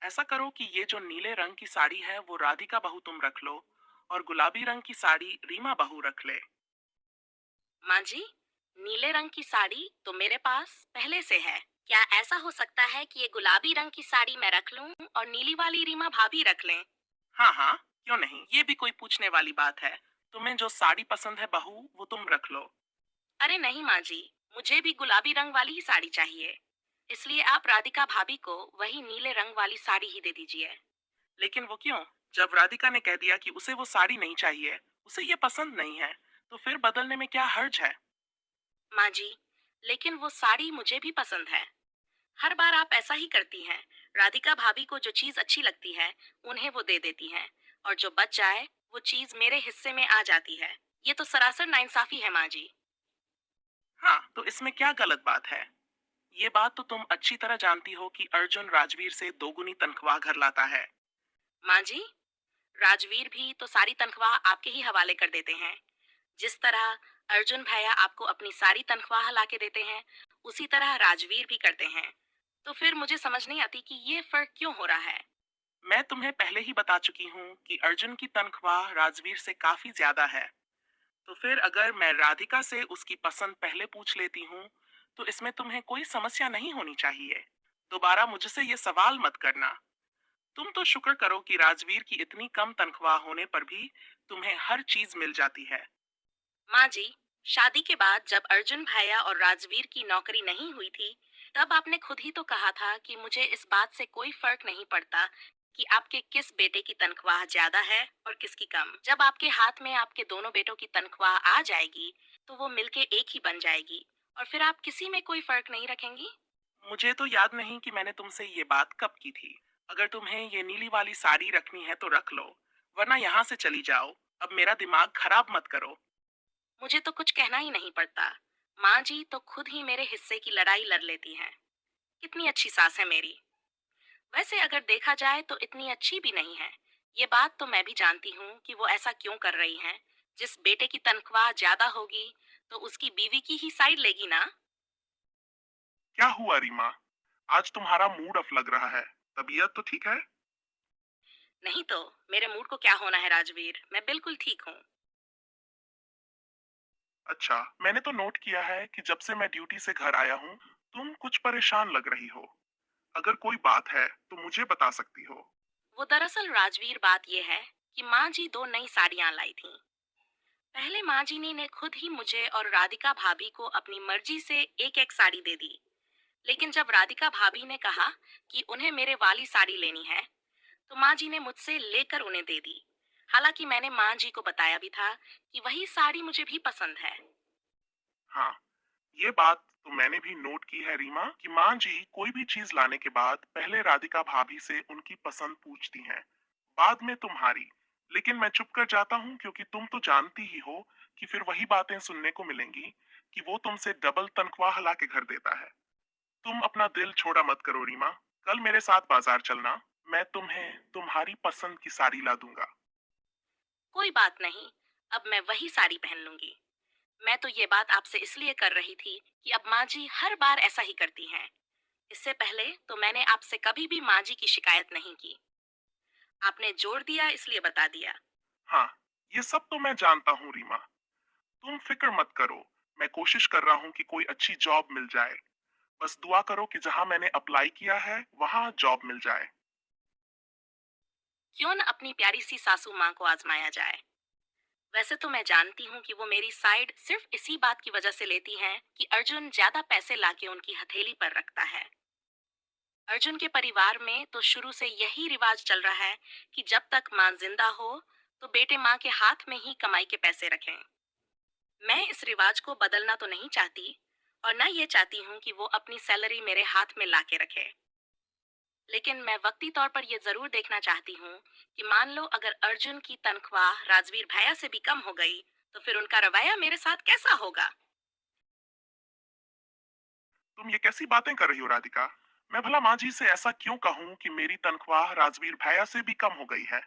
ऐसा करो कि ये जो नीले रंग की साड़ी है वो राधिका बहू तुम रख लो, और गुलाबी रंग की साड़ी रीमा बहू रख ले। माँ जी, नीले रंग की साड़ी तो मेरे पास पहले से है। क्या ऐसा हो सकता है कि ये गुलाबी रंग की साड़ी मैं रख लूं और नीली वाली रीमा भाभी रख लें? हाँ हाँ, क्यों नहीं, ये भी कोई पूछने वाली बात है। तुम्हें जो साड़ी पसंद है बहू, वो तुम रख लो। अरे नहीं माँ जी, मुझे भी गुलाबी रंग वाली ही साड़ी चाहिए। इसलिए आप राधिका भाभी को वही नीले रंग वाली साड़ी ही दे दीजिए। लेकिन वो क्यों? जब राधिका ने कह दिया कि उसे वो साड़ी नहीं चाहिए, उसे ये पसंद नहीं है, तो फिर बदलने में क्या हर्ज है? माँ जी, लेकिन वो साड़ी मुझे भी पसंद है। हर बार आप ऐसा ही करती हैं। राधिका भाभी को जो चीज अच्छी लगती है, उन्हें वो दे देती हैं, और जो बच जाए, वो चीज मेरे हिस्से में आ जाती है। ये तो सरासर नाइंसाफी है माँ जी। हाँ, तो इसमें क्या गलत बात है? ये बात तो तुम अच्छी तरह जानती हो कि अर्जुन राजवीर से दोगुनी तनख्वाह घर लाता है। माँ जी, राजवीर भी तो सारी तनख्वाह आपके ही हवाले कर देते हैं। जिस तरह अर्जुन भैया आपको अपनी सारी तनख्वाह ला के देते हैं, उसी तरह राजवीर भी करते हैं। तो फिर मुझे समझ नहीं आती कि ये फर्क क्यों हो रहा है। मैं तुम्हें पहले ही बता चुकी हूँ कि अर्जुन की तनख्वाह राजवीर से काफी ज्यादा है। तो फिर अगर मैं राधिका से उसकी पसंद पहले पूछ लेती हूँ, तो इसमें तुम्हें कोई समस्या नहीं होनी चाहिए। दोबारा मुझसे ये सवाल मत करना। तुम तो शुक्र करो कि राजवीर की इतनी कम तनख्वाह होने पर भी तुम्हें हर चीज मिल जाती है। माँ जी, शादी के बाद जब अर्जुन भैया और राजवीर की नौकरी नहीं हुई थी, तब आपने खुद ही तो कहा था कि मुझे इस बात से कोई फर्क नहीं पड़ता कि आपके किस बेटे की तनख्वाह ज्यादा है और किसकी कम। जब आपके हाथ में आपके दोनों बेटों की तनख्वाह आ जाएगी, तो वो मिलके एक ही बन जाएगी, और फिर आप किसी में कोई फर्क नहीं रखेंगी। मुझे तो याद नहीं कि मैंने तुमसे ये बात कब की थी। अगर तुम्हें ये नीली वाली साड़ी रखनी है तो रख लो, वरना यहाँ से चली जाओ। अब मेरा दिमाग खराब मत करो। मुझे तो कुछ कहना ही नहीं पड़ता। माँ जी तो खुद ही मेरे हिस्से की लड़ाई लड़ लेती हैं। कितनी अच्छी सास है मेरी। वैसे अगर देखा जाए तो इतनी अच्छी भी नहीं है। ये बात तो मैं भी जानती हूँ कि वो ऐसा क्यों कर रही हैं। जिस बेटे की तनख्वाह ज्यादा होगी, तो उसकी बीवी की ही साइड लेगी ना। क्या हुआ रीमा? आज तुम्हारा मूड ऑफ लग रहा है। तबीयत तो ठीक है? नहीं तो मेरे मूड को क्या होना है राजवीर, मैं बिल्कुल ठीक हूँ। अच्छा, मैंने तो नोट किया है कि जब से मैं ड्यूटी से घर आया हूँ, तुम कुछ परेशान लग रही हो। अगर कोई बात है तो मुझे बता सकती हो। वो दरअसल राजवीर बात ये है कि माँ जी दो नई साड़ियाँ लाई थी। पहले माँ जी ने खुद ही मुझे और राधिका भाभी को अपनी मर्जी से एक एक साड़ी दे दी। लेकिन जब राधिका भाभी ने कहा कि उन्हें मेरे वाली साड़ी लेनी है, तो माँ जी ने मुझसे लेकर उन्हें दे दी। हालांकि मैंने माँ जी को बताया भी था कि वही साड़ी मुझे भी पसंद है। हाँ, ये बात तो मैंने भी नोट की है रीमा कि माँ जी कोई भी चीज लाने के बाद पहले राधिका भाभी से उनकी पसंद पूछती हैं, बाद में तुम्हारी। लेकिन मैं चुप कर जाता हूँ क्योंकि तुम तो जानती ही हो कि फिर वही बातें सुनने को मिलेंगी कि वो तुमसे डबल तनख्वाह ला के घर देता है। तुम अपना दिल छोड़ा मत करो रीमा। कल मेरे साथ बाजार चलना। मैं तुम्हें तुम्हारी पसंद की साड़ी ला दूंगा। कोई बात नहीं, अब मैं वही साड़ी पहन लूंगी। मैं तो ये बात आपसे इसलिए कर रही थी कि अब माँ जी हर बार ऐसा ही करती हैं। इससे पहले तो मैंने आपसे कभी भी माँ जी की शिकायत नहीं की। आपने जोर दिया इसलिए बता दिया। हाँ, ये सब तो मैं जानता हूँ रीमा। तुम फिक्र मत करो। मैं कोशिश कर रहा हूँ कि कोई अच्छी जॉब मिल जाए। बस दुआ करो कि जहाँ मैंने अप्लाई किया है वहाँ जॉब मिल जाए। क्यों न अपनी प्यारी सी सासू माँ को आजमाया जाए। वैसे तो मैं जानती हूँ कि वो मेरी साइड सिर्फ इसी बात की वजह से लेती हैं कि अर्जुन ज्यादा पैसे लाके उनकी हथेली पर रखता है। अर्जुन के परिवार में तो शुरू से यही रिवाज चल रहा है कि जब तक माँ जिंदा हो, तो बेटे माँ के हाथ में ही कमाई के पैसे रखें। मैं इस रिवाज को बदलना तो नहीं चाहती, और ना ये चाहती हूँ कि वो अपनी सैलरी मेरे हाथ में ला के रखे। लेकिन मैं वक्ती तौर पर ये जरूर देखना चाहती हूँ कि मान लो अगर अर्जुन की तनख्वाह राजवीर भैया से भी कम हो गई, तो फिर उनका रवैया मेरे साथ कैसा होगा। तुम ये कैसी बातें कर रही हो राधिका? मैं भला माँ जी से ऐसा क्यों कहूँ कि मेरी तनख्वाह राजवीर भैया से भी कम हो गई है?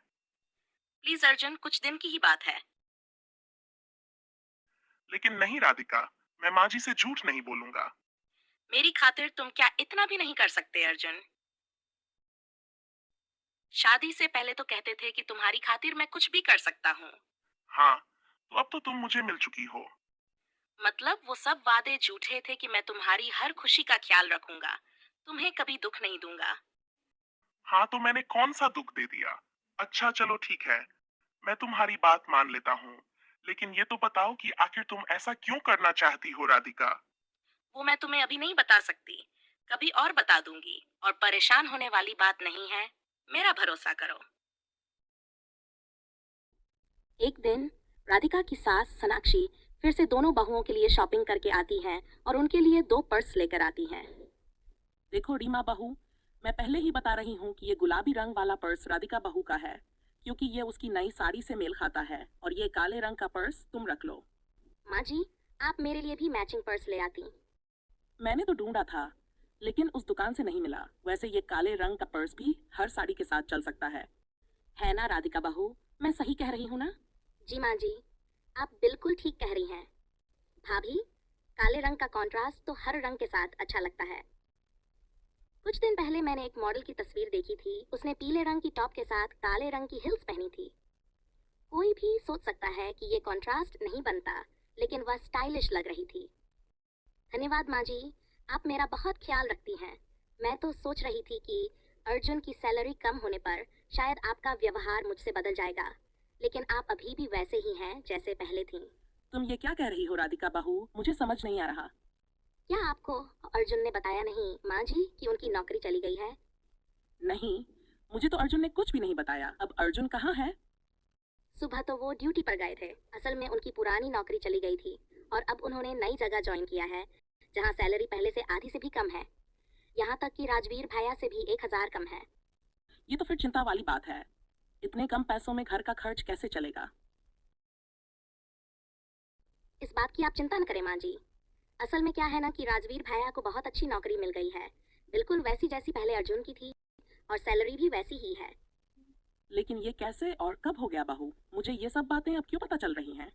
प्लीज अर्जुन, कुछ दिन की ही बात है। लेकिन नहीं राधिका, मैं माँ जी से झूठ नहीं बोलूंगा। मेरी खातिर तुम क्या इतना भी नहीं कर सकते अर्जुन। शादी से पहले तो कहते थे कि तुम्हारी खातिर मैं कुछ भी कर सकता हूँ। हाँ, तो अब तो तुम मुझे मिल चुकी हो। मतलब वो सब वादे झूठे थे कि मैं तुम्हारी हर खुशी का ख्याल रखूंगा, तुम्हें कभी दुख नहीं दूंगा। हाँ, तो मैंने कौन सा दुख दे दिया? अच्छा चलो ठीक है, मैं तुम्हारी बात मान लेता हूँ। लेकिन ये तो बताओ कि आखिर तुम ऐसा क्यों करना चाहती हो राधिका? वो मैं तुम्हें अभी नहीं बता सकती, कभी और बता दूंगी। और परेशान होने वाली बात नहीं है, मेरा भरोसा करो। एक दिन राधिका की सास सोनाक्षी फिर से दोनों बहुओं के लिए शॉपिंग करके आती हैं और उनके लिए दो पर्स लेकर आती हैं। देखो रीमा बहू, मैं पहले ही बता रही हूँ कि ये गुलाबी रंग वाला पर्स राधिका बहू का है, क्योंकि ये उसकी नई साड़ी से मेल खाता है, और ये काले रंग का पर्स तुम रख लो। माँ जी, आप मेरे लिए भी मैचिंग पर्स ले आती। मैंने तो ढूंढा था, लेकिन उस दुकान से नहीं मिला। वैसे ये काले रंग का पर्स भी हर साड़ी के साथ चल सकता है ना राधिका बहू? मैं सही कह रही हूँ ना? जी माँ जी, आप बिल्कुल ठीक कह रही हैं। भाभी, काले रंग का कॉन्ट्रास्ट तो हर रंग के साथ अच्छा लगता है। कुछ दिन पहले मैंने एक मॉडल की तस्वीर देखी थी, उसने पीले रंग की टॉप के साथ काले रंग की हिल्स पहनी थी। कोई भी सोच सकता है कि ये कॉन्ट्रास्ट नहीं बनता, लेकिन वह स्टाइलिश लग रही थी। धन्यवाद माँ जी, आप मेरा बहुत ख्याल रखती हैं। मैं तो सोच रही थी कि अर्जुन की सैलरी कम होने पर शायद आपका व्यवहार मुझसे बदल जाएगा, लेकिन आप अभी भी वैसे ही हैं जैसे पहले थीं। तुम ये क्या कह रही हो राधिका बहू? मुझे समझ नहीं आ रहा। क्या आपको अर्जुन ने बताया नहीं माँ जी कि उनकी नौकरी चली गई है? नहीं, मुझे तो अर्जुन ने कुछ भी नहीं बताया। अब अर्जुन कहाँ है? सुबह तो वो ड्यूटी पर गए थे। असल में उनकी पुरानी नौकरी चली गई थी और अब उन्होंने नई जगह ज्वाइन किया है, जहाँ सैलरी पहले से आधी से भी कम है। यहाँ तक कि राजवीर भैया से भी 1,000 कम है। ये तो फिर चिंता वाली बात है। इतने कम पैसों में घर का खर्च कैसे चलेगा? इस बात की आप चिंता न करें माँ जी। असल में क्या है ना कि राजवीर भैया को बहुत अच्छी नौकरी मिल गई है, बिल्कुल वैसी जैसी पहले अर्जुन की थी, और सैलरी भी वैसी ही है। लेकिन ये कैसे और कब हो गया बहू? मुझे ये सब बातें अब क्यों पता चल रही हैं?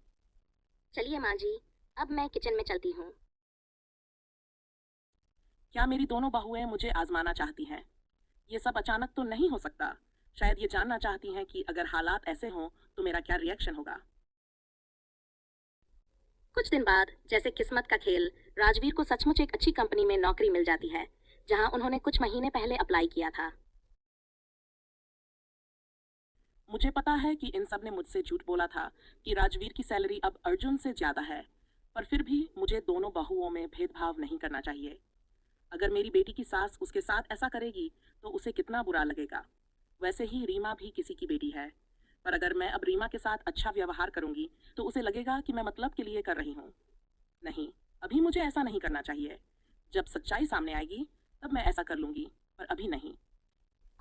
चलिए माँ जी, अब मैं किचन में चलती हूँ। क्या मेरी दोनों बहुएं मुझे आजमाना चाहती हैं? ये सब अचानक तो नहीं हो सकता। शायद ये जानना चाहती हैं कि अगर हालात ऐसे हों तो मेरा क्या रिएक्शन होगा। कुछ दिन बाद, जैसे किस्मत का खेल, राजवीर को सचमुच एक अच्छी कंपनी में नौकरी मिल जाती है, जहां उन्होंने कुछ महीने पहले अप्लाई किया था। मुझे पता है कि इन सब ने मुझसे झूठ बोला था कि राजवीर की सैलरी अब अर्जुन से ज्यादा है, पर फिर भी मुझे दोनों बहुओं में भेदभाव नहीं करना चाहिए। अगर मेरी बेटी की सास उसके साथ ऐसा करेगी तो उसे कितना बुरा लगेगा। वैसे ही रीमा भी किसी की बेटी है, पर अगर मैं अब रीमा के साथ अच्छा व्यवहार करूंगी तो उसे लगेगा कि मैं मतलब के लिए कर रही हूँ। नहीं, अभी मुझे ऐसा नहीं करना चाहिए। जब सच्चाई सामने आएगी तब मैं ऐसा कर लूंगी, पर अभी नहीं।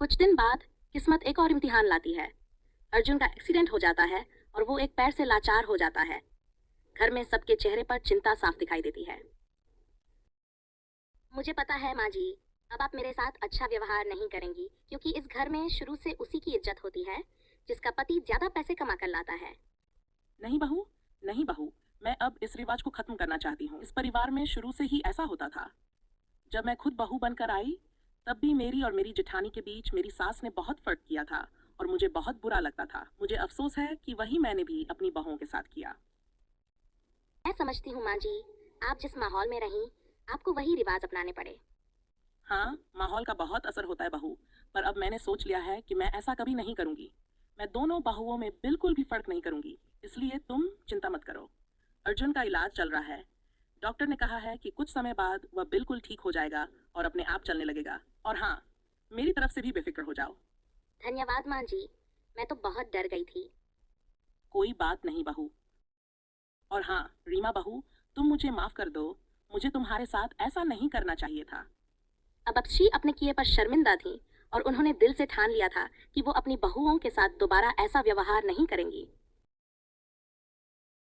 कुछ दिन बाद किस्मत एक और इम्तिहान लाती है। अर्जुन का एक्सीडेंट हो जाता है और वो एक पैर से लाचार हो जाता है। घर में सबके चेहरे पर चिंता साफ दिखाई देती है। मुझे पता है माँ जी, अब आप मेरे साथ अच्छा व्यवहार नहीं करेंगी, क्योंकि इस घर में शुरू से उसी की इज्जत होती है जिसका पति ज्यादा पैसे कमा कर लाता है। नहीं बहू, नहीं बहू, मैं अब इस रिवाज को खत्म करना चाहती हूँ। इस परिवार में शुरू से ही ऐसा होता था। जब मैं खुद बहू बनकर आई तब भी मेरी और मेरी जेठानी के बीच मेरी सास ने बहुत फर्क किया था और मुझे बहुत बुरा लगता था। मुझे अफसोस है कि वही मैंने भी अपनी बहुओं के साथ किया। मैं समझती हूँ माँ जी, आप जिस माहौल में रहीं, आपको वही रिवाज अपनाने पड़े। हाँ, माहौल का बहुत असर होता है बहू, पर अब मैंने सोच लिया है कि मैं ऐसा कभी नहीं करूंगी। मैं दोनों बहुओं में बिल्कुल भी फर्क नहीं करूंगी, इसलिए तुम चिंता मत करो। अर्जुन का इलाज चल रहा है। डॉक्टर ने कहा है कि कुछ समय बाद वह बिल्कुल ठीक हो जाएगा और अपने आप चलने लगेगा। और हाँ, मेरी तरफ से भी बेफिक्र हो जाओ। धन्यवाद माँ जी, मैं तो बहुत डर गई थी। कोई बात नहीं बहू। और हाँ रीमा बहू, तुम मुझे माफ कर दो। मुझे तुम्हारे साथ ऐसा नहीं करना चाहिए था। अब अक्षी अपने किए पर शर्मिंदा थी और उन्होंने दिल से ठान लिया था कि वो अपनी बहुओं के साथ दोबारा ऐसा व्यवहार नहीं करेंगी।